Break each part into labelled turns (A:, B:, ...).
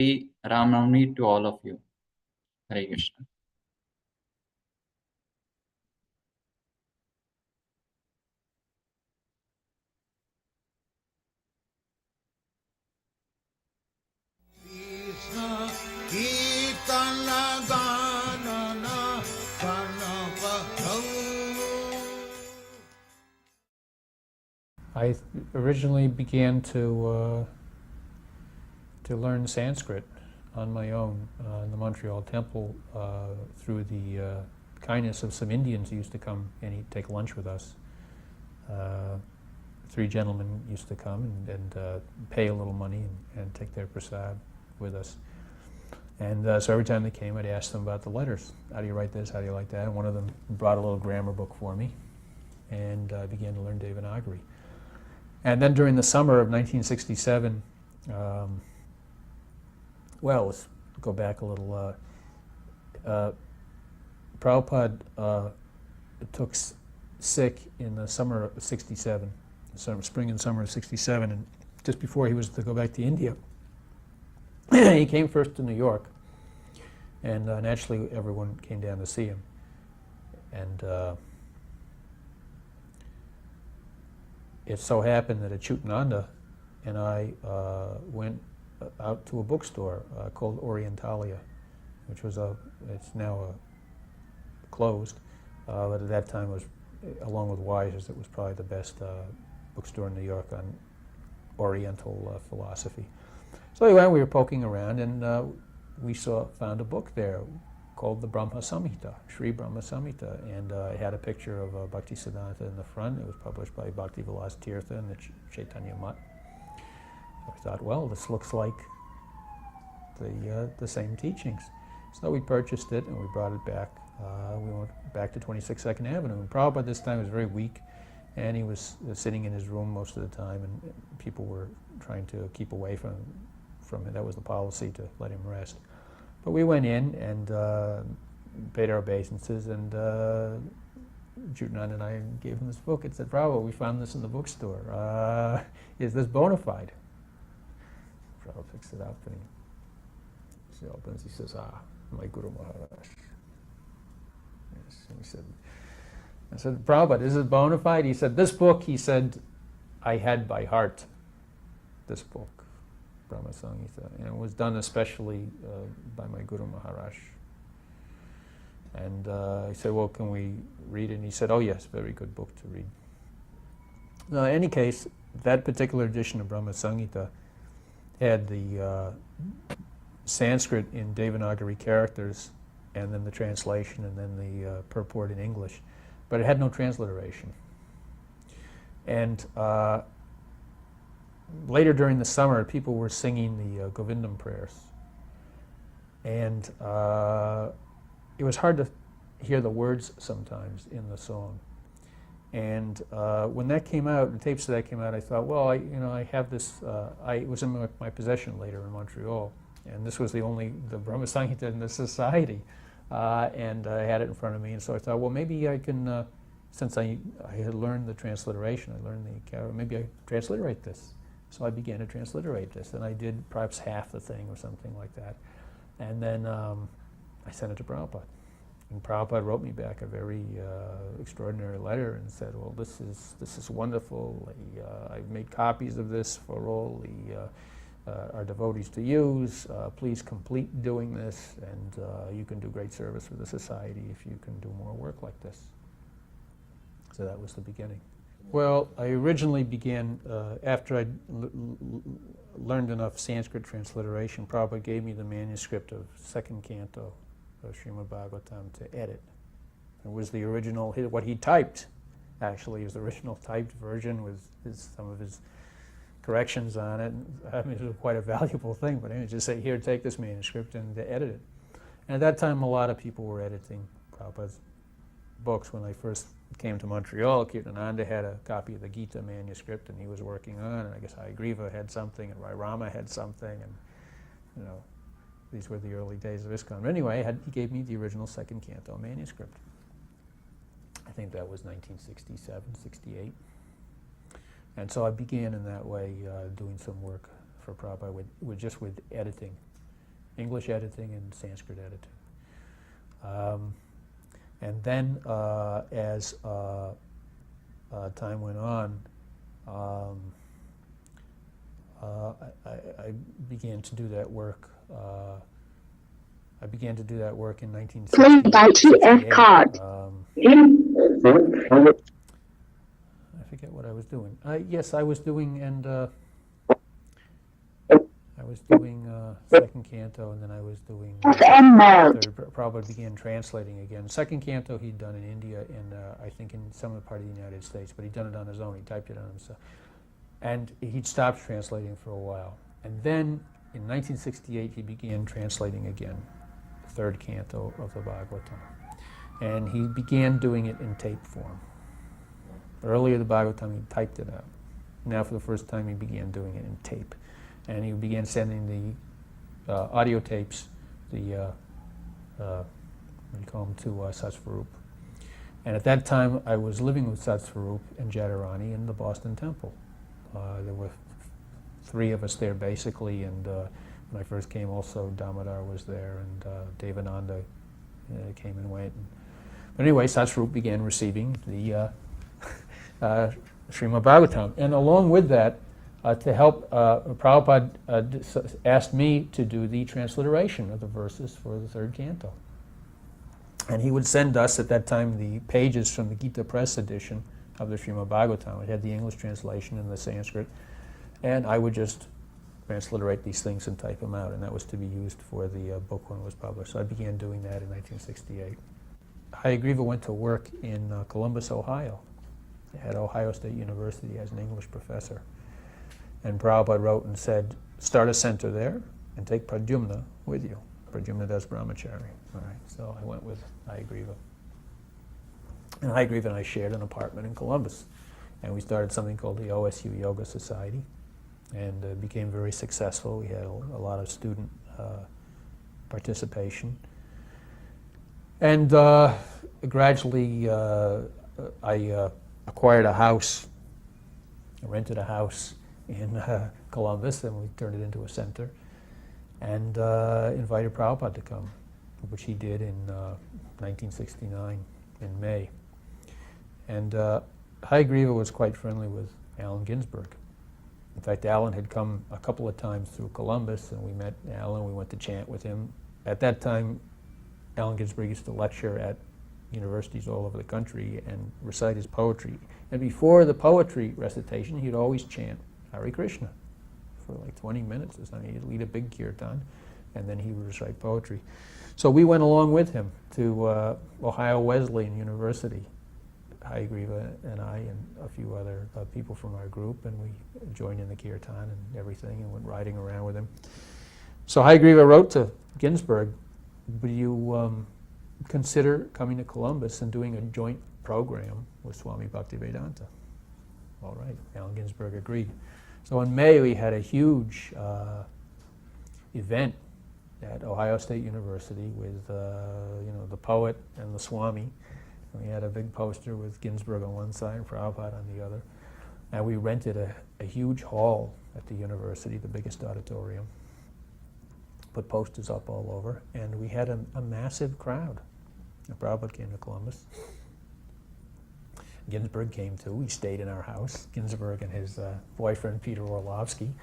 A: Ram Navami to all of you. Hare Krishna.
B: I originally began to learn Sanskrit on my own in the Montreal temple through the kindness of some Indians who used to come and take lunch with us. 3 gentlemen used to come and pay a little money and take their prasad with us. And so every time they came, I'd ask them about the letters. How do you write this? How do you like that? And one of them brought a little grammar book for me, and I began to learn Devanagari. And then during the summer of 1967, well, let's go back a little. Prabhupada took sick in the summer of 67, spring and summer of 67, and just before he was to go back to India, he came first to New York, and naturally everyone came down to see him. And it so happened that Achyutananda and I went out to a bookstore called Orientalia, which was it's now closed, but at that time was, along with Wiser's, it was probably the best bookstore in New York on Oriental philosophy. So anyway, we were poking around, and we found a book there called the Brahma Samhita, Sri Brahma Samhita, and it had a picture of Bhakti Siddhanta in the front. It was published by Bhakti Vilas Tirtha and the Chaitanya Mutt. So I thought, well, this looks like the same teachings. So we purchased it and we brought it back. We went back to 26 Second Avenue. And Prabhupada this time was very weak, and he was sitting in his room most of the time, and people were trying to keep away from him. That was the policy, to let him rest. But we went in and paid our obeisances, and Jutanand and I gave him this book. It said, Prabhu, we found this in the bookstore. Is this bona fide? Prabhu picks it up and he opens. He says, my Guru Maharaj. Yes. And I said, Prabhupada, is it bona fide? He said, this book, he said, I had by heart, this book. Brahma Samhita, and it was done especially by my Guru Maharaj. And I said, well, can we read it? And he said, oh yes, very good book to read. Now, in any case, that particular edition of Brahma Samhita had the Sanskrit in Devanagari characters, and then the translation, and then the purport in English. But it had no transliteration. And later during the summer, people were singing the Govindam prayers. And it was hard to hear the words sometimes in the song. And when that came out, the tapes of that came out, I thought, well, I have this, it was in my possession later in Montreal. And this was the Brahma Samhita in the society. And I had it in front of me. And so I thought, well, maybe I can, since I had learned the transliteration, maybe I transliterate this. So I began to transliterate this, and I did perhaps half the thing or something like that. And then I sent it to Prabhupada. And Prabhupada wrote me back a very extraordinary letter and said, well, this is wonderful. I've made copies of this for all our devotees to use. Please complete doing this, and you can do great service for the society if you can do more work like this. So that was the beginning. Well, I originally began, after I'd learned enough Sanskrit transliteration, Prabhupada gave me the manuscript of second canto of Srimad Bhagavatam to edit. It was the original, what he typed, actually, was the original typed version with some of his corrections on it. I mean, it was quite a valuable thing, but anyway, just say, here, take this manuscript and edit it. And at that time, a lot of people were editing Prabhupada's books. When I first came to Montreal, Kirtananda had a copy of the Gita manuscript, and he was working on it. I guess Hayagriva had something, and Rai Rama had something, and these were the early days of ISKCON. But anyway, he gave me the original second canto manuscript. I think that was 1967, 68. And so I began in that way doing some work for Prabhupada with editing. English editing and Sanskrit editing. And then as time went on, I began to do that work. I began to do that work in 1968. I forget what I was doing. Yes, I was doing, and I was doing second canto, and then I was doing third. Prabhupada began translating again. Second canto he'd done in India, and I think in some of the part of the United States, but he'd done it on his own. He typed it on himself. And he'd stopped translating for a while. And then in 1968, he began translating again, the third canto of the Bhagavatam. And he began doing it in tape form. Earlier, the Bhagavatam, he typed it out. Now, for the first time, he began doing it in tape. And he began sending the audio tapes, what do you call them, to Satsvarup. And at that time, I was living with Satsvarup and Jadharani in the Boston Temple. There were three of us there, basically, and when I first came, also Damodar was there, and Devananda came and went. But anyway, Satsvarup began receiving the Srimad Bhagavatam. And along with that, to help, Prabhupada asked me to do the transliteration of the verses for the third canto. And he would send us, at that time, the pages from the Gita Press edition of the Srimad Bhagavatam. It had the English translation and the Sanskrit. And I would just transliterate these things and type them out. And that was to be used for the book when it was published. So I began doing that in 1968. Hayagriva went to work in Columbus, Ohio, at Ohio State University as an English professor. And Prabhupada wrote and said, start a center there and take Pradyumna with you. Pradyumna Das Brahmachari. All right, so I went with Hayagriva. And Hayagriva and I shared an apartment in Columbus. And we started something called the OSU Yoga Society. And became very successful. We had a lot of student participation. And gradually I acquired a house. I rented a house in Columbus, and we turned it into a center. And invited Prabhupada to come, which he did in 1969 in May. And Hayagriva was quite friendly with Allen Ginsberg. In fact, Allen had come a couple of times through Columbus, and we met Allen. We went to chant with him. At that time, Allen Ginsberg used to lecture at universities all over the country and recite his poetry. And before the poetry recitation, he'd always chant Hare Krishna for like 20 minutes or something. He'd lead a big kirtan, and then he would recite poetry. So we went along with him to Ohio Wesleyan University, Hayagriva and I and a few other people from our group, and we joined in the kirtan and everything and went riding around with him. So Hayagriva wrote to Ginsberg, would you consider coming to Columbus and doing a joint program with Swami Bhaktivedanta? All right, Allen Ginsberg agreed. So in May we had a huge event at Ohio State University with the poet and the Swami. We had a big poster with Ginsberg on one side and Prabhupada on the other. And we rented a huge hall at the university, the biggest auditorium. Put posters up all over, and we had a massive crowd. And Prabhupada came to Columbus. Ginsberg came too. He stayed in our house. Ginsberg and his boyfriend, Peter Orlovsky,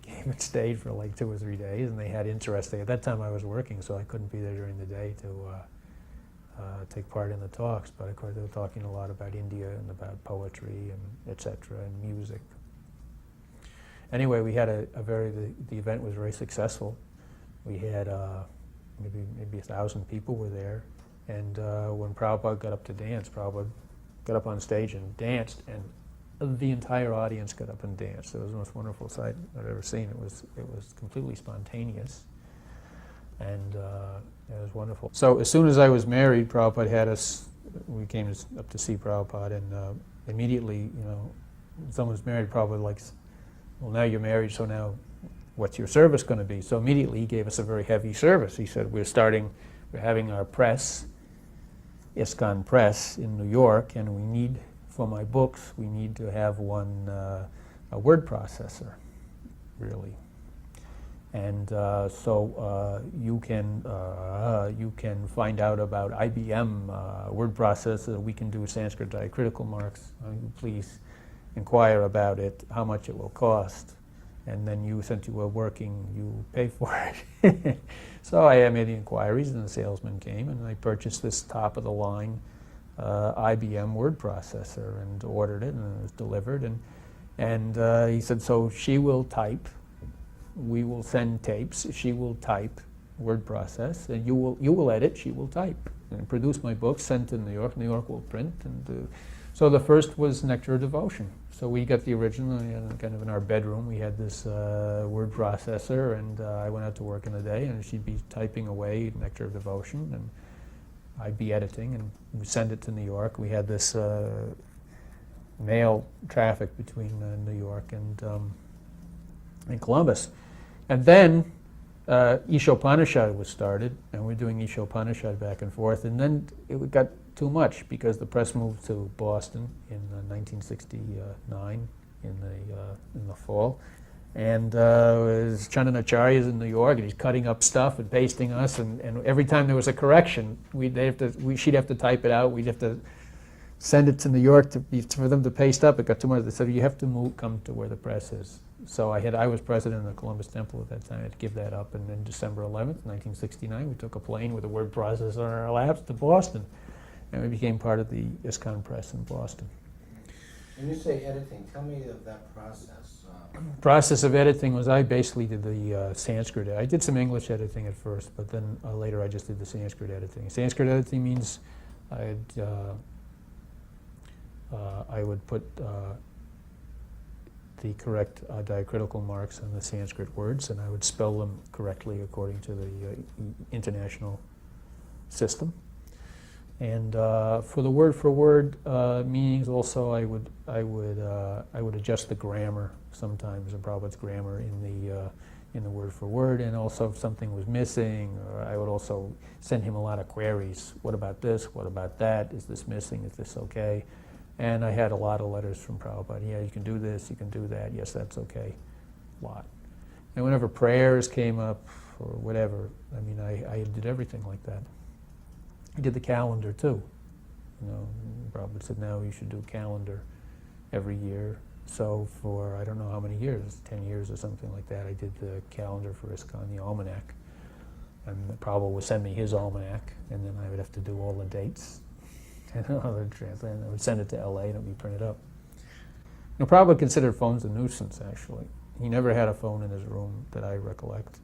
B: came and stayed for like 2 or 3 days, and they had interesting. At that time I was working, so I couldn't be there during the day to take part in the talks, but of course they were talking a lot about India and about poetry and etc. and music. Anyway, we had the event was very successful. We had maybe 1,000 people were there, and when Prabhupada got up to dance, Prabhupada got up on stage and danced, and the entire audience got up and danced. It was the most wonderful sight I've ever seen. It was completely spontaneous, and it was wonderful. So as soon as I was married, Prabhupada had us. We came up to see Prabhupada, and immediately, when someone's married, Prabhupada likes, well, now you're married, so now what's your service going to be? So immediately he gave us a very heavy service. He said, we're having our press, ISKCON Press in New York, and we need, for my books, we need to have a word processor, really. And so you can find out about IBM word processor. We can do Sanskrit diacritical marks. Please inquire about it, how much it will cost. And then you, since you were working, you pay for it. So I made the inquiries, and the salesman came, and I purchased this top-of-the-line IBM word processor and ordered it, and it was delivered. And he said, so she will type. We will send tapes. She will type, word process, and you will edit. She will type and produce my book. Sent to New York. New York will print. And so the first was Nectar of Devotion. So we got the original, kind of in our bedroom. We had this word processor, and I went out to work in the day, and she'd be typing away Nectar of Devotion, and I'd be editing, and we'd send it to New York. We had this mail traffic between New York and Columbus. And then Ishopanishad was started, and we're doing Ishopanishad back and forth. And then it got too much because the press moved to Boston in 1969 in the fall. And Chandanacharya's in New York, and he's cutting up stuff and pasting us. And every time there was a correction, she'd have to type it out. We'd have to send it to New York for them to paste up. It got too much. They said, you have to come to where the press is. So I was president of the Columbus Temple at that time. I had to give that up. And then December 11th, 1969, we took a plane with a word processor on our laps to Boston. And we became part of the ISKCON Press in Boston.
C: When you say editing, tell me of that process.
B: Process of editing was I basically did the Sanskrit. I did some English editing at first, but then later I just did the Sanskrit editing. Sanskrit editing means I would put the correct diacritical marks on the Sanskrit words, and I would spell them correctly according to the international system. And for the word meanings, also I would adjust the grammar sometimes, and Prabhupada's grammar in the word for word, and also if something was missing, I would also send him a lot of queries. What about this? What about that? Is this missing? Is this okay? And I had a lot of letters from Prabhupada. Yeah, you can do this, you can do that. Yes, that's okay. A lot. And whenever prayers came up or whatever, I mean, I did everything like that. I did the calendar too. Prabhupada said, now you should do a calendar every year. So for, I don't know how many years, 10 years or something like that, I did the calendar for ISKCON, the almanac. And Prabhupada would send me his almanac, and then I would have to do all the dates. And I would send it to LA and it would be printed up. Prabhupada considered phones a nuisance, actually. He never had a phone in his room that I recollect.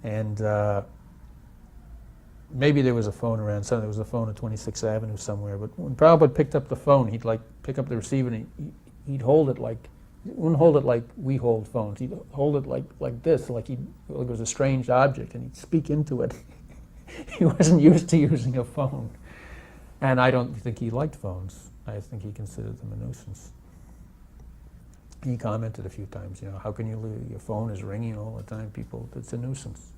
B: And maybe there was a phone around, there was a phone at 26th Avenue somewhere, but when Prabhupada picked up the phone, he'd pick up the receiver and he'd hold it he wouldn't hold it like we hold phones. He'd hold it like this, like it was a strange object, and he'd speak into it. He wasn't used to using a phone. And I don't think he liked phones. I think he considered them a nuisance. He commented a few times, how can your phone is ringing all the time? People, it's a nuisance.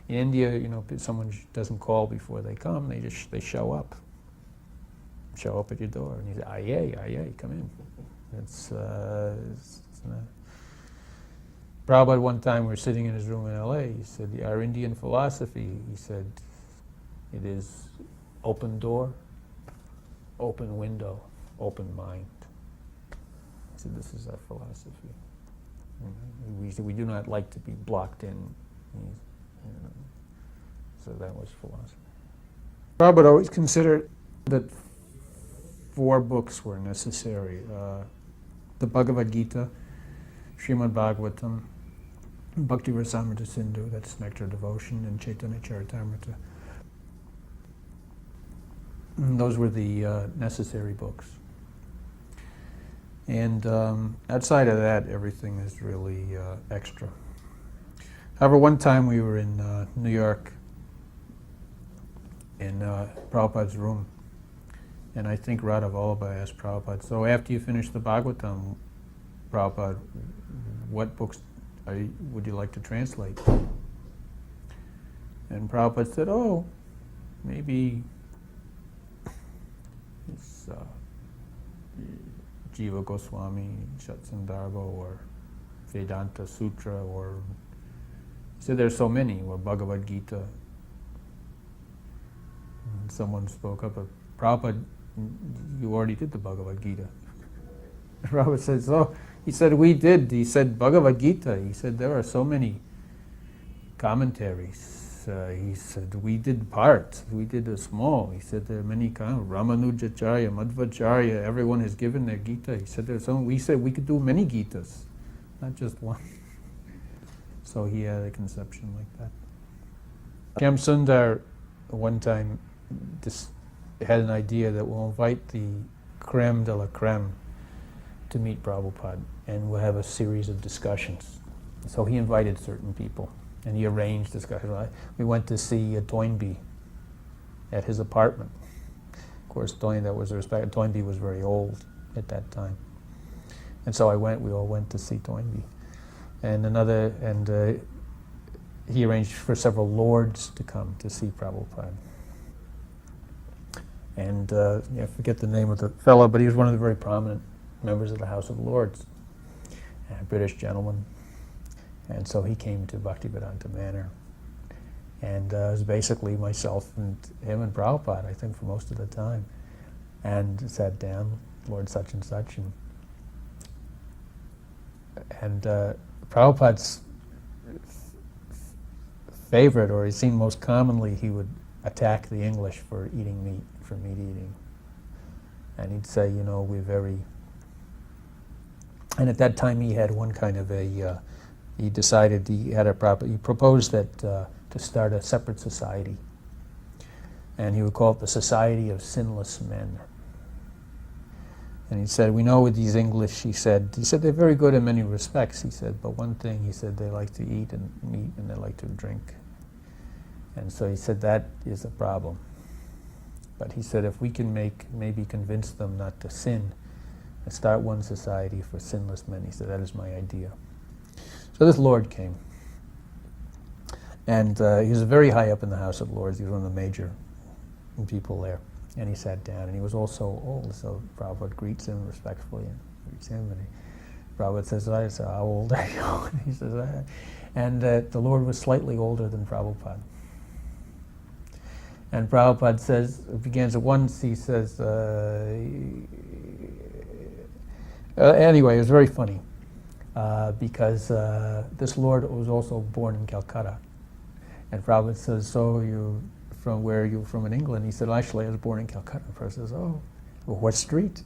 B: In India, if someone doesn't call before they come, they show up at your door, and you say, aye, come in. It's not. Prabhupada, one time we were sitting in his room in LA, he said, our Indian philosophy, he said, it is open door, open window, open mind. He said, this is our philosophy. We do not like to be blocked in. So that was philosophy. Prabhupada always considered that 4 books were necessary. The Bhagavad Gita, Srimad Bhagavatam, Bhakti Rasamrita Sindhu, that's Nectar of Devotion, and Chaitanya Charitamrita. Those were the necessary books. And outside of that, everything is really extra. However, one time we were in New York in Prabhupada's room, and I think Radha Vallabha asked Prabhupada, so after you finish the Bhagavatam, Prabhupada, what books would you like to translate? And Prabhupada said, maybe it's Jiva Goswami, Shatsandarbha, or Vedanta Sutra, or said there's so many, or Bhagavad Gita. And someone spoke up, Prabhupada, you already did the Bhagavad Gita. Prabhupada said, so, he said, we did. He said, Bhagavad Gita. He said, there are so many commentaries. He said, we did part. We did a small. He said, there are many Ramanujacharya, Madhvacharya, everyone has given their Gita. He said, there's some. We said we could do many Gitas, not just one. So he had a conception like that. Shyam Sundar one time had an idea that we'll invite the creme de la creme to meet Prabhupada, and we'll have a series of discussions. So he invited certain people, and he arranged discussions. We went to see Toynbee at his apartment. Of course, Toynbee was very old at that time. And so we all went to see Toynbee. And he arranged for several lords to come to see Prabhupada. And I forget the name of the fellow, but he was one of the very prominent members of the House of Lords, a British gentleman. And so he came to Bhaktivedanta Manor. And it was basically myself and him and Prabhupada, I think, for most of the time. And sat down, Lord such and such. And Prabhupada's favorite, or he's seen most commonly, he would attack the English for eating meat, for meat eating. And he'd say, we're very... And at that time he had one kind of a... he decided he proposed that to start a separate society. And he would call it the Society of Sinless Men. And he said, we know with these English, he said they're very good in many respects, he said, but one thing, he said, they like to eat and meat and they like to drink. And so he said that is a problem. But he said if we can maybe convince them not to sin and start one society for sinless men, he said that is my idea. So this Lord came. And he was very high up in the House of Lords. He was one of the major people there. And he sat down, and he was also old, so Prabhupada greets him respectfully and greets him. And Prabhupada says, I said, how old are you? And he says, and the Lord was slightly older than Prabhupada. And Prabhupada says, begins at once, he says, anyway, it was very funny, because this Lord was also born in Calcutta. And Prabhupada says, so from where are you from in England? He said, actually, I was born in Calcutta. And Prabhupada says, oh, well, what street?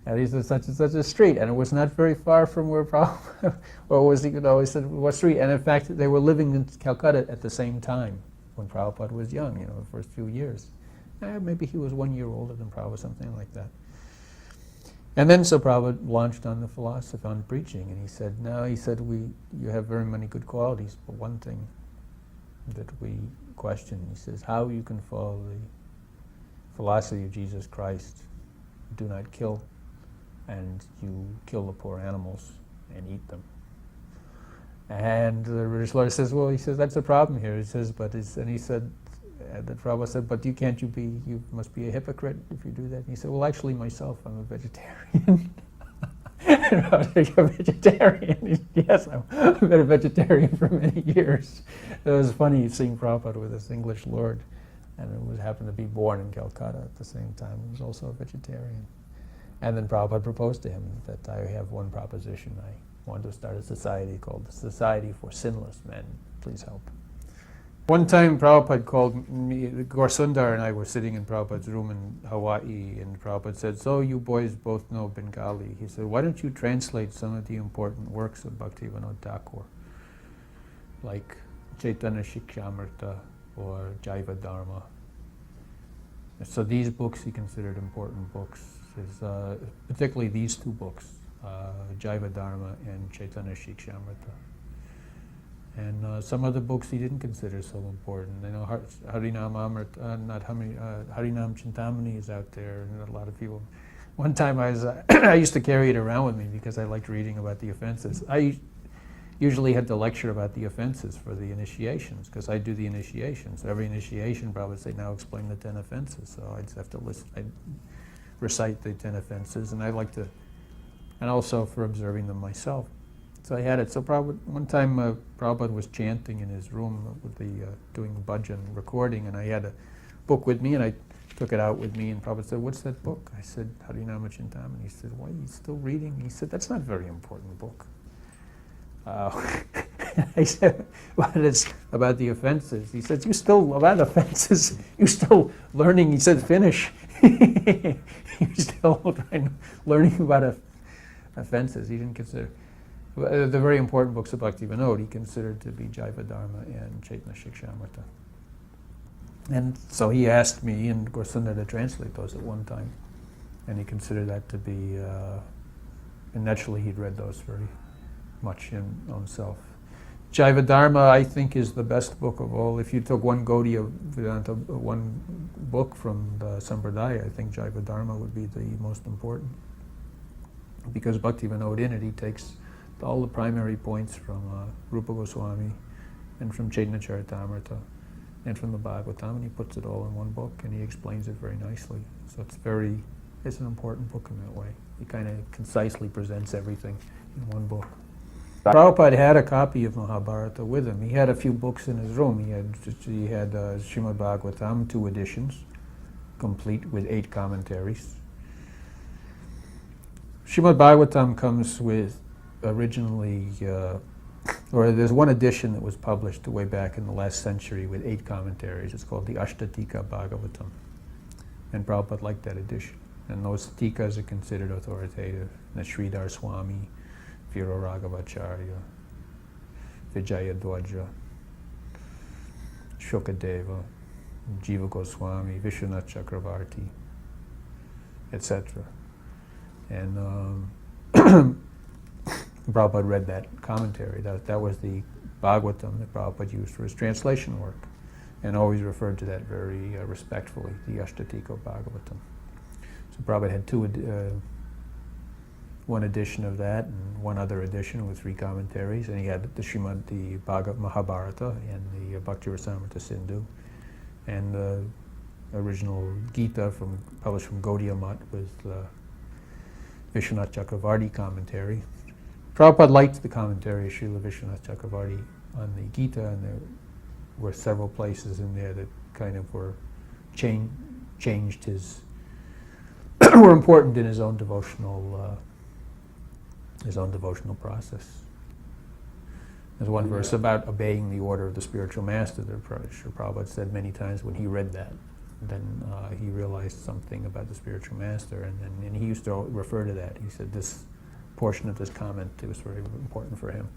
B: And he said, such and such a street. And it was not very far from where Prabhupada, or was he, he said, what street? And in fact, they were living in Calcutta at the same time when Prabhupada was young, the first few years. Maybe he was 1 year older than Prabhupada, something like that. And then so Prabhupada launched on the philosophy, on preaching, and he said, you have very many good qualities, but one thing that we question, he says, how you can follow the philosophy of Jesus Christ, do not kill, and you kill the poor animals and eat them. And the British Lord says, well, he says, that's the problem here. He says, and he said, that Prabhupada said, but you must be a hypocrite if you do that. And he said, well, actually, myself, I'm a vegetarian. You're a vegetarian? Yes, I've been a vegetarian for many years. It was funny seeing Prabhupada with this English Lord, and happened to be born in Calcutta at the same time. He was also a vegetarian. And then Prabhupada proposed to him that I have one proposition. I want to start a society called the Society for Sinless Men. Please help. One time Prabhupada called me, Sundar and I were sitting in Prabhupada's room in Hawaii, and Prabhupada said, so you boys both know Bengali. He said, why don't you translate some of the important works of Bhaktivinoda Thakur, like Chaitanya Shikshamrita or Jaiva Dharma. So these books he considered important books, particularly these two books, Jaiva Dharma and Chaitanya Shikshamrita. And some other books he didn't consider so important. Harinam Chintamani is out there, and a lot of people. One time I used to carry it around with me because I liked reading about the offenses. I usually had to lecture about the offenses for the initiations, because I do the initiations. Every initiation probably would say, now explain the 10 offenses. So I'd have to I'd recite the 10 offenses, and I like to, and also for observing them myself. So I had it. So one time Prabhupada was chanting in his room with the doing bhajan recording, and I had a book with me, and I took it out with me, and Prabhupada said, "What's that book?" I said, Harinama Chintamani. And he said, "Why are you still reading?" He said, "That's not a very important book." I said, "Well, it's about the offenses." He said, "You still, about offenses, you're still learning." He said, "Finish." You're still learning about offenses. He didn't consider the very important books of Bhakti Vinod he considered to be Jaiva Dharma and Chaitanya Shikshamrita. And so he asked me and Gorsunda to translate those at one time, and he considered that to be, and naturally he'd read those very much in himself. Jaiva Dharma, I think, is the best book of all. If you took one Gaudiya Vedanta, one book from the Sampradaya, I think Jaiva Dharma would be the most important. Because Bhakti Vinod in it, he takes all the primary points from Rupa Goswami and from Chaitanya Charitamrita and from the Bhagavatam, and he puts it all in one book, and he explains it very nicely. So it's an important book in that way. He kind of concisely presents everything in one book. Prabhupada had a copy of Mahabharata with him. He had a few books in his room. He had Srimad Bhagavatam, 2 editions, complete with 8 commentaries. Srimad Bhagavatam comes with originally, or there's one edition that was published way back in the last century with 8 commentaries. It's called the Ashtatika Bhagavatam. And Prabhupada liked that edition. And those tikas are considered authoritative. The Sridhar Swami, Vira Raghavacharya, Vijayadwaja, Shukadeva, Jiva Goswami, Vishwanath Chakravarti, etc. And Prabhupada read that commentary. That was the Bhagavatam that Prabhupada used for his translation work, and always referred to that very respectfully, the Ashtatika Bhagavatam. So Prabhupada had one edition of that and one other edition with 3 commentaries, and he had the Bhagavad Mahabharata and the Bhakti Rasamrita Sindhu, and the original Gita published from Gaudiya Math with Vishwanath Chakravarti commentary. Prabhupada liked the commentary of Srila Vishwanath Chakravarti on the Gita, and there were several places in there that kind of changed his were important in his own devotional process. There's one verse about obeying the order of the spiritual master that Prabhupada said many times when he read that. Then he realized something about the spiritual master, and he used to refer to that. He said this portion of this comment was very important for him.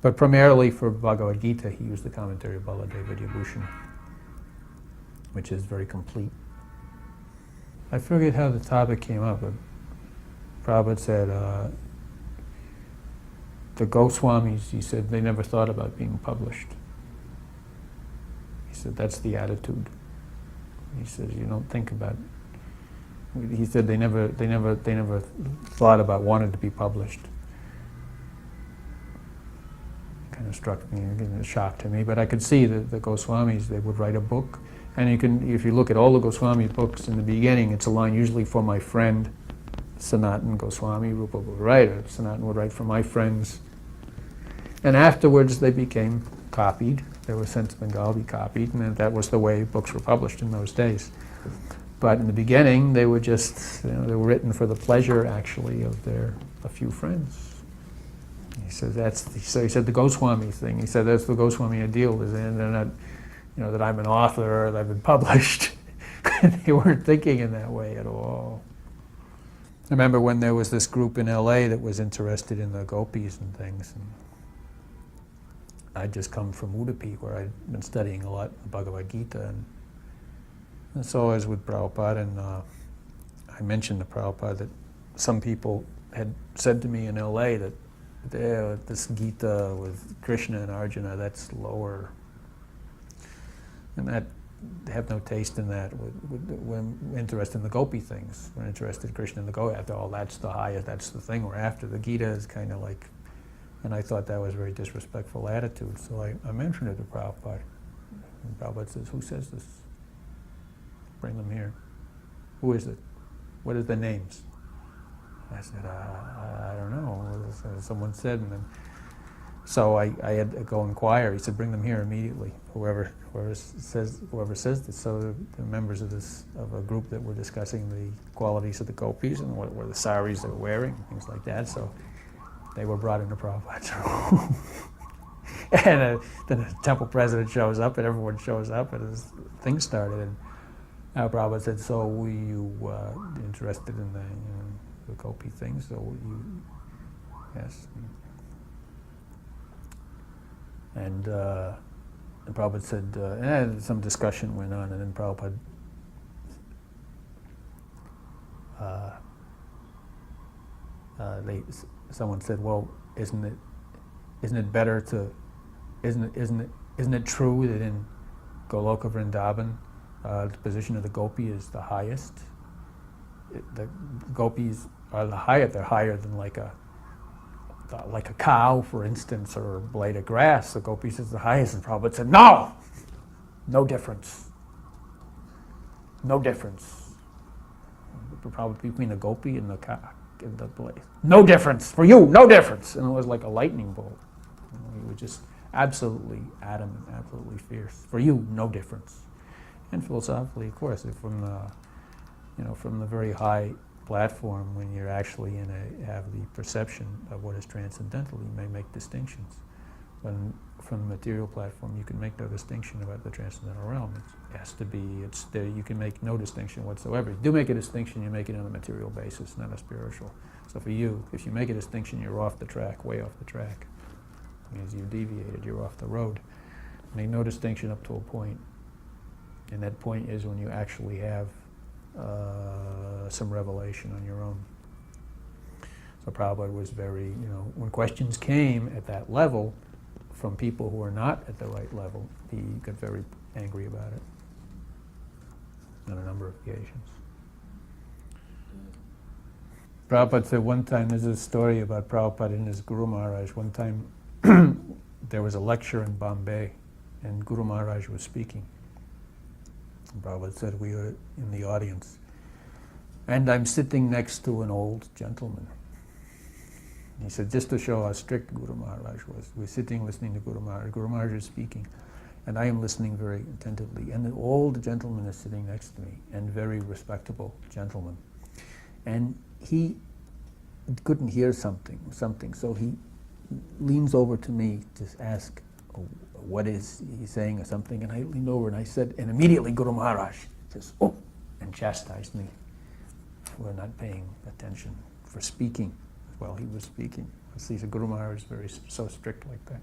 B: But primarily for Bhagavad Gita, he used the commentary of Baladeva Vidyabhushan, which is very complete. I forget how the topic came up, but Prabhupada said the Goswamis, he said, they never thought about being published. He said, that's the attitude. He says, you don't think about it. He said they never thought about wanting to be published. Kind of struck me, a shock to me, but I could see that the Goswamis, they would write a book, and if you look at all the Goswami books in the beginning, it's a line usually for my friend Sanatan Goswami. Rupa would write it. Sanatan would write for my friends, and afterwards they became copied. They were sent to Bengal to be copied, and that was the way books were published in those days. But in the beginning, they were just, they were written for the pleasure, actually, of a few friends. He says he said the Goswami thing. He said that's the Goswami ideal, is they're not, that I'm an author, that I've been published. They weren't thinking in that way at all. I remember when there was this group in LA that was interested in the gopis and things. And I'd just come from Udupi, where I'd been studying a lot the Bhagavad Gita, and so I was with Prabhupada, and I mentioned to Prabhupada that some people had said to me in LA that this Gita with Krishna and Arjuna, that's lower, and that they have no taste in that. We're interested in the gopi things. We're interested in Krishna and the gopi. After all, that's the highest, that's the thing we're after. The Gita is kind of like, and I thought that was a very disrespectful attitude. So I mentioned it to Prabhupada. And Prabhupada says, who says this? Bring them here. Who is it? What are the names? I said, I don't know. Someone said, and then so I had to go inquire. He said, bring them here immediately. Whoever says this. So the members of a group that were discussing the qualities of the gopis and what were the saris they were wearing, and things like that. So they were brought into Prabhupada's room. And then the temple president shows up, and everyone shows up, and this thing started. And Prabhupada said, "So were you interested in the gopi thing? So you, yes." And Prabhupada said, and some discussion went on, and then Prabhupada someone said, "Well, isn't it better to, isn't it true that in Goloka Vrindavan, the position of the gopi is the highest? The gopis are the higher. They're higher than like a cow, for instance, or a blade of grass. The gopis is the highest." And Prabhupada said, no difference. No difference. Probably between the gopi and the cow, and the blade. No difference. For you, no difference. And it was like a lightning bolt. He was just absolutely adamant, absolutely fierce. For you, no difference. And philosophically, of course, from the very high platform, when you're actually have the perception of what is transcendental, you may make distinctions. When from the material platform, you can make no distinction about the transcendental realm. It has to be, it's there. You can make no distinction whatsoever. If you do make a distinction, you make it on a material basis, not a spiritual. So for you, if you make a distinction, you're off the track, way off the track. It means you're deviated, you're off the road. Make no distinction up to a point. And that point is when you actually have some revelation on your own. So Prabhupada was very, when questions came at that level from people who are not at the right level, he got very angry about it on a number of occasions. Prabhupada said one time, there's a story about Prabhupada and his Guru Maharaj. One time there was a lecture in Bombay and Guru Maharaj was speaking. And Prabhupada said, we were in the audience, and I'm sitting next to an old gentleman. He said, just to show how strict Guru Maharaj was, we're sitting listening to Guru Maharaj. Guru Maharaj is speaking, and I am listening very attentively. And the old gentleman is sitting next to me, and very respectable gentleman. And he couldn't hear something. So he leans over to me to ask, what is he saying or something? And I leaned over and I said, and immediately Guru Maharaj says, oh, and chastised me for not paying attention, for speaking while he was speaking. See, so Guru Maharaj is so strict like that.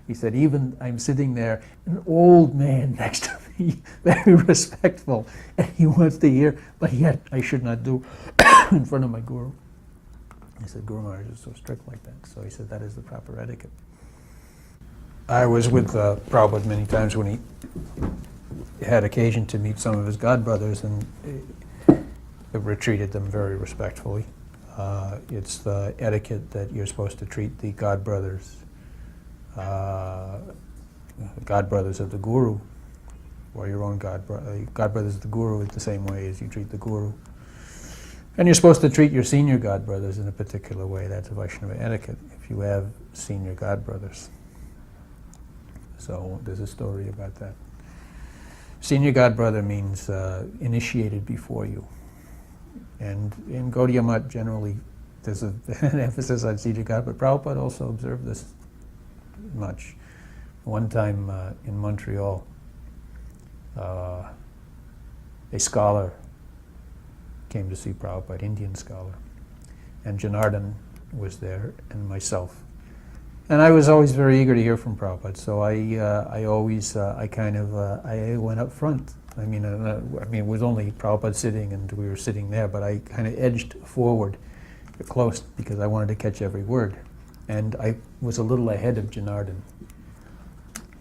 B: He said, even I'm sitting there, an old man next to me, very respectful, and he wants to hear, but yet I should not do in front of my Guru. He said, Guru Maharaj is so strict like that. So he said, that is the proper etiquette. I was with Prabhupada many times when he had occasion to meet some of his godbrothers, and treated them very respectfully. It's the etiquette that you're supposed to treat the godbrothers of the Guru, or your own godbrothers of the Guru, is the same way as you treat the Guru. And you're supposed to treat your senior godbrothers in a particular way. That's a Vaishnava etiquette, if you have senior godbrothers. So there's a story about that. Senior godbrother means initiated before you. And in Gaudiya Math, generally, there's an emphasis on senior god, but Prabhupada also observed this much. One time in Montreal, a scholar came to see Prabhupada, Indian scholar, and Janardhan was there, and myself. And I was always very eager to hear from Prabhupada, so I went up front. I mean, it was only Prabhupada sitting, and we were sitting there, but I kind of edged forward close because I wanted to catch every word. And I was a little ahead of Janardhan.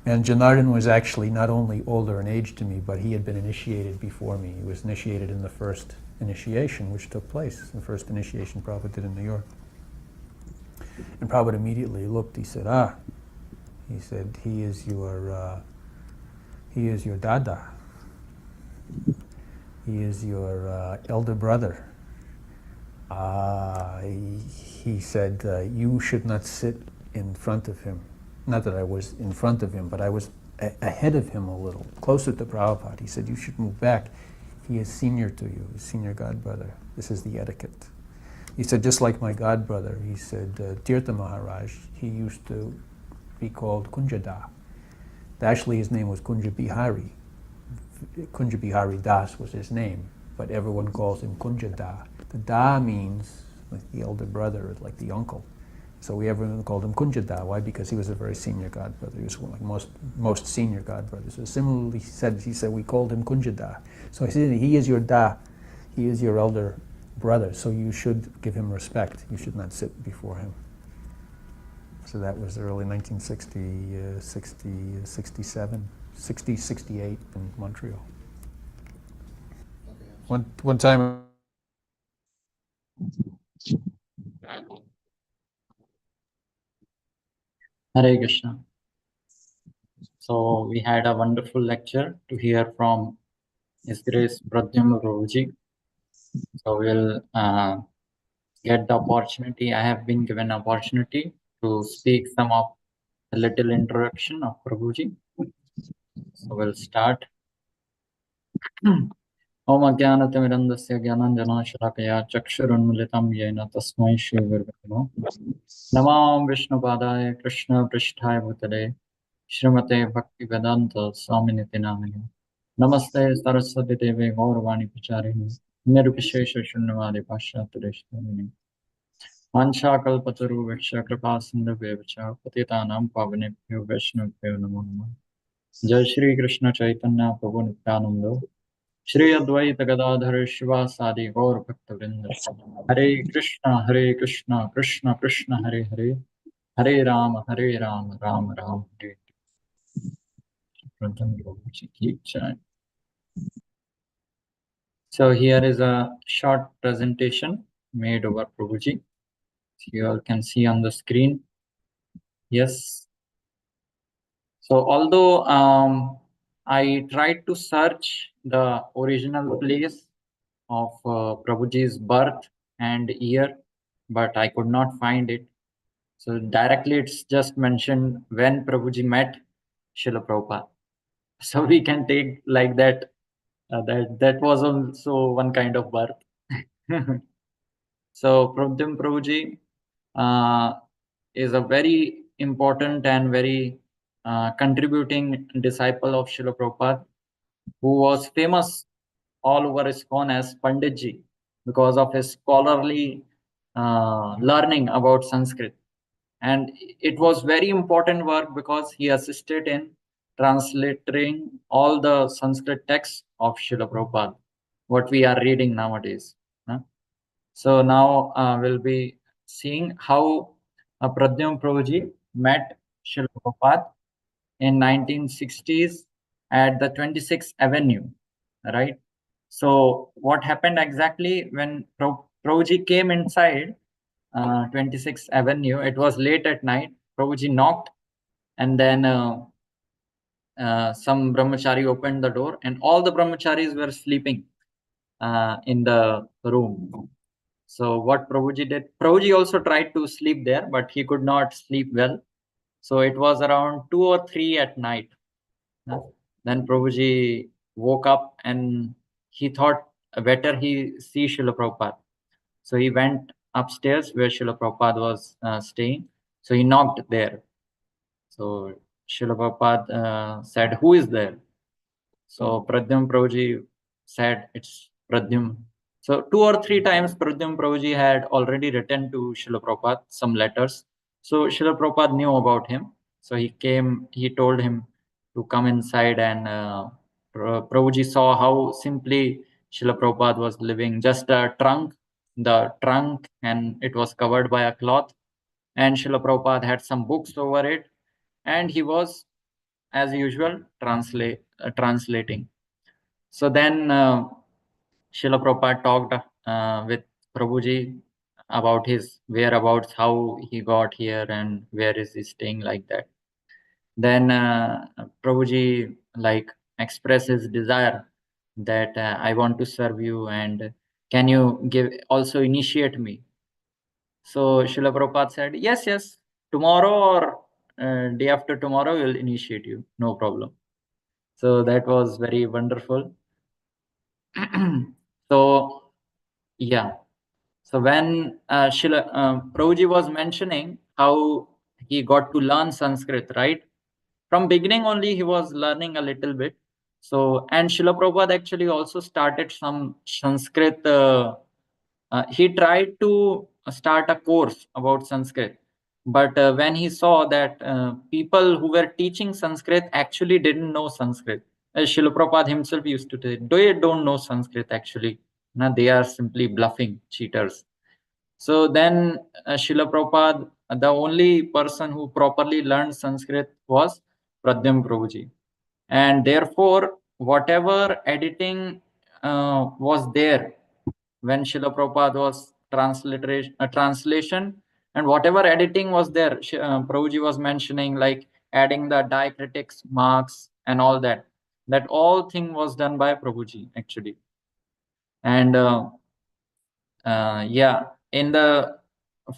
B: And Janardhan was actually not only older in age to me, but he had been initiated before me. He was initiated in the first initiation, which took place, the first initiation Prabhupada did in New York. And Prabhupada immediately looked, he said, he said, he is your dada. He is your elder brother. he said, you should not sit in front of him. Not that I was in front of him, but I was ahead of him a little, closer to Prabhupada. He said, you should move back. He is senior to you, senior godbrother. This is the etiquette. He said, just like my godbrother, he said, Tirtha Maharaj, he used to be called Kunjada. Actually, his name was Kunja Bihari. Kunja Bihari Das was his name, but everyone calls him Kunjada. The Da means like the elder brother, like the uncle. So everyone called him Kunjada. Why? Because he was a very senior godbrother. He was like most senior godbrothers. So similarly, he said we called him Kunjada. So he said he is your Da, he is your elder brother. So you should give him respect. You should not sit before him. So that was the early 1960, 67, 60, 68 in Montreal.
C: Okay.
B: One time.
A: Hare Krishna. So we had a wonderful lecture to hear from His Grace Pradyumna Prabhuji. So we'll get the opportunity. I have been given opportunity to speak some of a little introduction of Prabhuji. So we'll start. Om Ajnanatimidandasya Gyananjanashakaya Chakshurunmilitam Yena Tasmai Shri Gurave Namo. Namam Vishnupadaya Krishna Pristhaya Bhutale Shrimate Bhakti Vedanta Swami Nitinamaya. Namaste Saraswati Devi Gauravani Pacharini Nirvishesha Shunyavadi Pashaturishtamini. Vansha Kalpataru Viksha Kripa Sindhu Vevacha Patitanam Pavanebhyo Vaishnavabhyo Namo Namah. Jai Shri Krishna Chaitanya Prabhu Nityananda Shri Advaita Gadadhar Shivasadi Gaur Bhakta Vrinda. Hare Krishna, Krishna Krishna, Hare Hare, Hare Rama, Rama Rama, Hare Hare. So here is a short presentation made over Prabhuji. You all can see on the screen. Yes. So although I tried to search the original place of Prabhuji's birth and year, but I could not find it. So directly it's just mentioned when Prabhuji met Srila Prabhupada. So we can take like that, that was also one kind of birth. So Pradyumna Prabhuji is a very important and very contributing disciple of Srila Prabhupada, who was famous all over ISKCON as Panditji because of his scholarly learning about Sanskrit. And it was very important work because he assisted in translating all the Sanskrit texts of Srila Prabhupada, what we are reading nowadays. So now we'll be seeing how Pradyumna Prabhuji met Srila Prabhupada in 1960s at the 26th Avenue, right? So what happened exactly when Prabhuji came inside 26th Avenue, it was late at night. Prabhuji knocked, and then some brahmachari opened the door, and all the brahmacharis were sleeping in the room. So what Prabhuji did, Prabhuji also tried to sleep there, but he could not sleep well. So it was around 2 or 3 at night. Then Prabhuji woke up and he thought better he see Srila Prabhupada. So he went upstairs where Srila Prabhupada was staying. So he knocked there. So Srila Prabhupada said, who is there? So Pradyumna Prabhuji said, it's Pradyumna. So 2 or 3 times Pradyumna Prabhuji had already written to Srila Prabhupada some letters. So Srila Prabhupada knew about him. So he came, he told him to come inside, and Prabhuji saw how simply Srila Prabhupada was living, just a trunk, and it was covered by a cloth. And Srila Prabhupada had some books over it, and he was, as usual, translating. So then Srila Prabhupada talked with Prabhuji about his whereabouts, how he got here and where is he staying, like that. Then Prabhuji expressed his desire that I want to serve you, and Can you also initiate me? So Srila Prabhupada said, yes, yes, tomorrow or day after tomorrow we'll initiate you, no problem. So that was very wonderful. So yeah, so when Prabhuji was mentioning how he got to learn Sanskrit, right? From beginning only he was learning a little bit. So, and Srila Prabhupada actually also started some Sanskrit. He tried to start a course about Sanskrit, but when he saw that people who were teaching Sanskrit actually didn't know Sanskrit, Srila Prabhupada himself used to say, they don't know Sanskrit actually. No, they are simply bluffing, cheaters. So then Srila Prabhupada, the only person who properly learned Sanskrit was Pradyumna Prabhuji. And therefore, whatever editing was there when Srila Prabhupada was translation, and whatever editing was there, Prabhuji was mentioning, like adding the diacritics marks and all that. That all thing was done by Prabhuji actually. And yeah, in the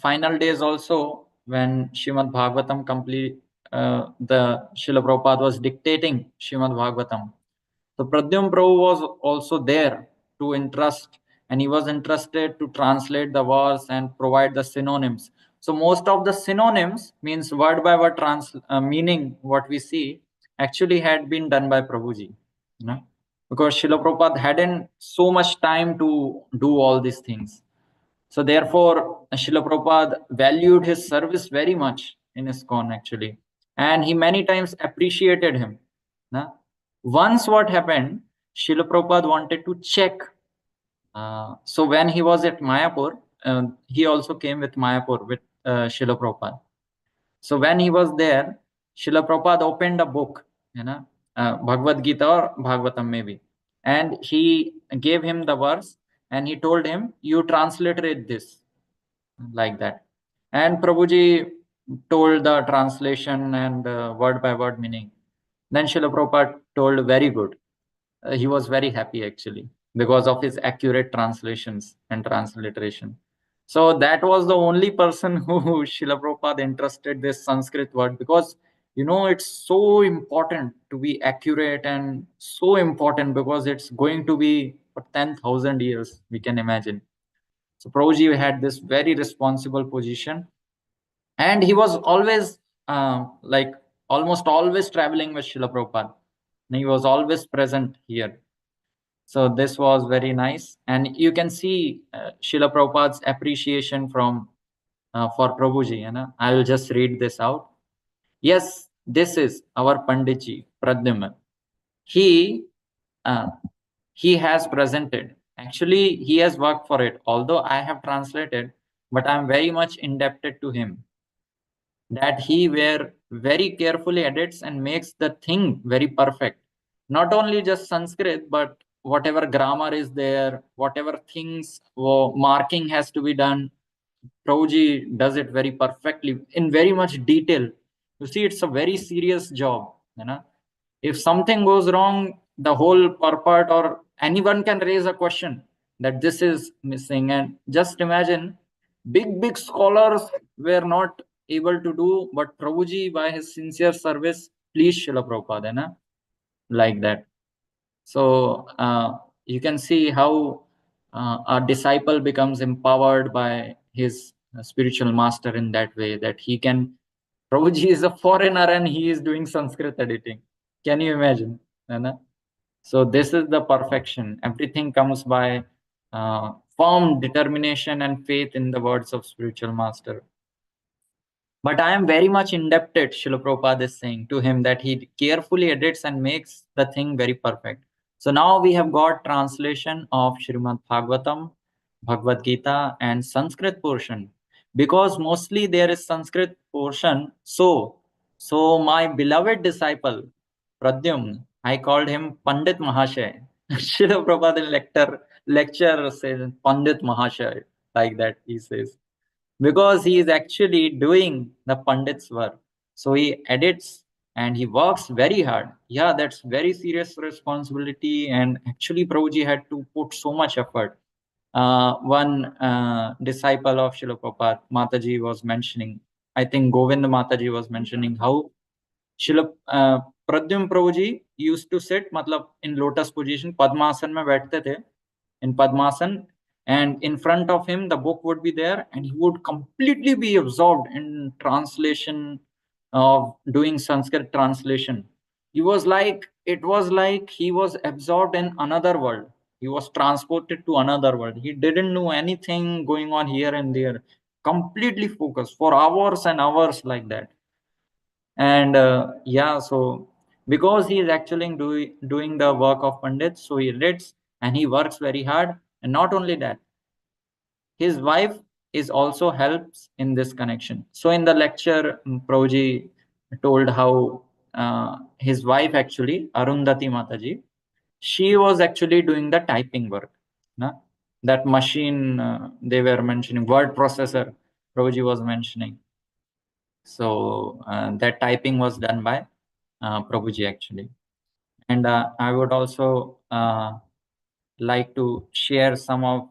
A: final days also, when Srimad Bhagavatam the Srila Prabhupada was dictating Srimad Bhagavatam. So Pradyumna Prabhu was also there to entrust, and he was entrusted to translate the verse and provide the synonyms. So most of the synonyms, means word by word meaning, what we see actually had been done by Prabhuji, you know, because Srila Prabhupada hadn't so much time to do all these things. So therefore, Srila Prabhupada valued his service very much in ISKCON actually, and he many times appreciated him. Na? Once what happened, Srila Prabhupada wanted to check. So when he was at Mayapur, he also came with Mayapur with Srila Prabhupada. So when he was there, Srila Prabhupada opened a book, Bhagavad Gita or Bhagavatam maybe, and he gave him the verse, and he told him, "You transliterate this," like that. And Prabhuji told the translation and word by word meaning. Then Srila Prabhupada told, "Very good." He was very happy actually because of his accurate translations and transliteration. So that was the only person who Srila Prabhupada entrusted this Sanskrit word, because it's so important to be accurate, and so important because it's going to be for 10,000 years, we can imagine. So Prabhuji had this very responsible position, and he was always like almost always traveling with Srila Prabhupada. And he was always present here. So this was very nice, and you can see Srila Prabhupada's appreciation from for Prabhuji. I will just read this out. Yes, this is our Panditji Pradyumna. He uh, he has presented. Actually, he has worked for it. Although I have translated, but I am very much indebted to him, that he were very carefully edits and makes the thing very perfect. Not only just Sanskrit, but whatever grammar is there, whatever things marking has to be done, Prabhuji does it very perfectly in very much detail. You see, it's a very serious job. If something goes wrong, the whole purport or anyone can raise a question that this is missing. And just imagine, big scholars were not able to do, but Prabhuji, by his sincere service, pleased Srila Prabhupada, like that. So you can see how a disciple becomes empowered by his spiritual master in that way, that he can. Prabhuji is a foreigner and he is doing Sanskrit editing. Can you imagine? So this is the perfection. Everything comes by firm determination and faith in the words of spiritual master. But I am very much indebted, Srila Prabhupada is saying, to him, that he carefully edits and makes the thing very perfect. So now we have got translation of Srimad Bhagavatam, Bhagavad Gita, and Sanskrit portion. Because mostly there is Sanskrit portion. So my beloved disciple, Pradyumna, I called him Pandit Mahashay. Srila Prabhupada in lecture says Pandit Mahashay, like that he says, because he is actually doing the Pandit's work. So he edits and he works very hard. Yeah, that's very serious responsibility. And actually, Prabhuji had to put so much effort. one disciple of Srila Prabhupada, Mataji, was mentioning, I think Govind Mataji was mentioning how Srila Pradyumna Prabhuji used to sit, matlab in lotus position, Padmasan mein baithte the, in Padmasan, and in front of him the book would be there, and he would completely be absorbed in translation of doing Sanskrit translation. It was like he was absorbed in another world. He was transported to another world. He didn't know anything going on here and there. Completely focused for hours and hours like that. And yeah, so because he is actually doing the work of Pandit, so he reads and he works very hard. And not only that, his wife is also helps in this connection. So in the lecture, Prabhuji told how his wife actually, Arundhati Mataji, she was actually doing the typing work. Na? That machine they were mentioning, word processor, Prabhuji was mentioning. So that typing was done by Prabhuji actually. And I would also like to share some of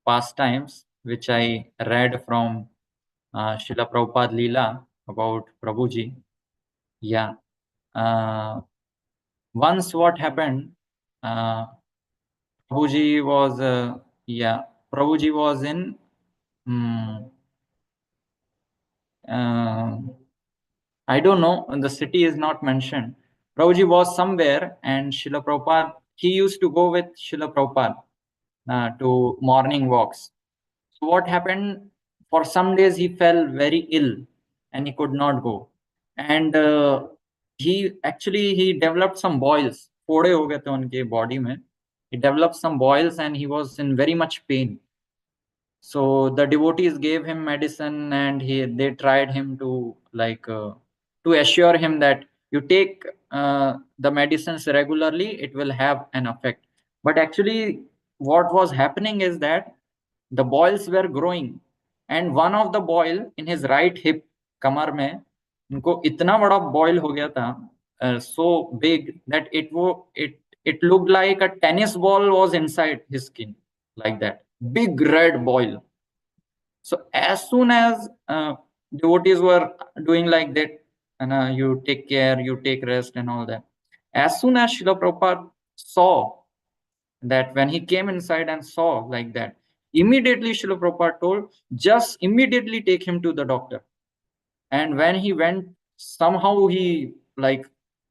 A: pastimes which I read from Srila Prabhupada Leela about Prabhuji. Yeah. Once what happened, Prabhuji was, Prabhuji was in, I don't know, the city is not mentioned. Prabhuji was somewhere and Srila Prabhupada, he used to go with Srila Prabhupada to morning walks. So what happened, for some days he fell very ill and he could not go. And he developed some boils. फोड़े हो गए थे उनके body में. He developed some boils and he was in very much pain. So the devotees gave him medicine and they tried him to to assure him that you take the medicines regularly, it will have an effect. But actually what was happening is that the boils were growing, and one of the boil in his right hip, कमर में उनको इतना बड़ा boil हो गया था, so big that it looked like a tennis ball was inside his skin, like that big red boil. So as soon as devotees were doing like that, and you take care, you take rest and all that, as soon as Srila Prabhupada saw that, when he came inside and saw like that, immediately Srila Prabhupada told, just immediately take him to the doctor. And when he went, somehow he like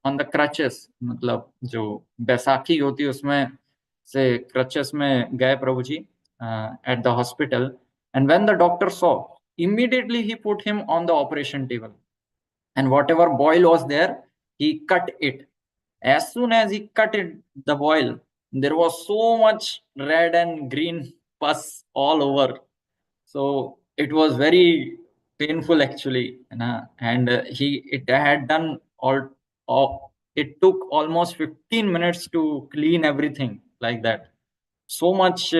A: on the crutches, मतलब जो बैसाखी होती है उसमें से crutches में गए प्रभु जी at the hospital. And when the doctor saw, immediately he put him on the operation table, and whatever boil was there, he cut it. As soon as he cut it, the boil, there was so much red and green pus all over. So it was very painful actually, and it had done all. It took almost 15 minutes to clean everything like that. So much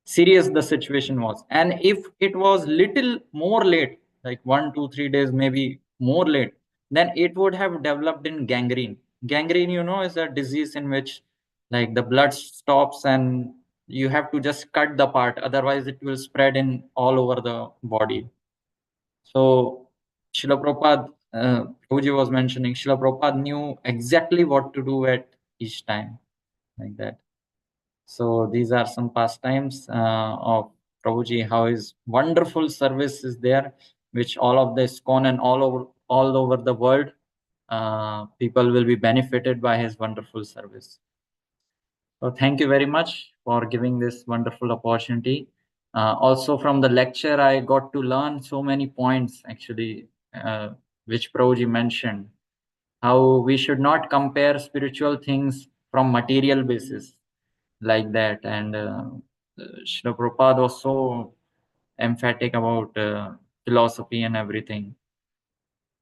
A: serious the situation was. And if it was little more late, like 1 2 3 days maybe more late, then it would have developed in gangrene. Gangrene, is a disease in which like the blood stops and you have to just cut the part, otherwise it will spread in all over the body. So Srila Prabhupada, Prabhuji was mentioning, Srila Prabhupada knew exactly what to do at each time, like that. So these are some pastimes of Prabhuji, how his wonderful service is there, which all of the ISKCON and all over the world, people will be benefited by his wonderful service. So thank you very much for giving this wonderful opportunity. Also from the lecture, I got to learn so many points actually, which Prabhuji mentioned, how we should not compare spiritual things from material basis like that. And Srila Prabhupada was so emphatic about philosophy and everything.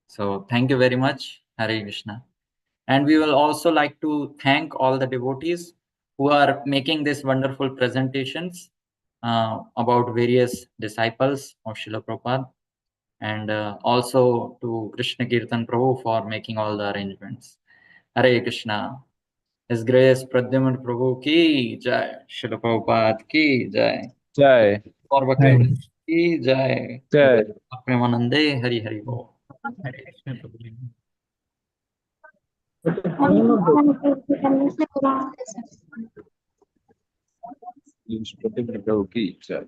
A: So thank you very much. Hare Krishna. And we will also like to thank all the devotees who are making these wonderful presentations about various disciples of Srila Prabhupada, and also to Krishna Kirtan Prabhu for making all the arrangements. Hare Krishna. His Grace Pradyumna Prabhu ki jai. Srila Prabhupada ki jai.
D: Jai.
A: Gaur Bhakti Vrinda ki jai.
D: Jai.
A: Premanande Hari Hari Bol. Hare Krishna Prabhu.
D: Prabhu ki jai.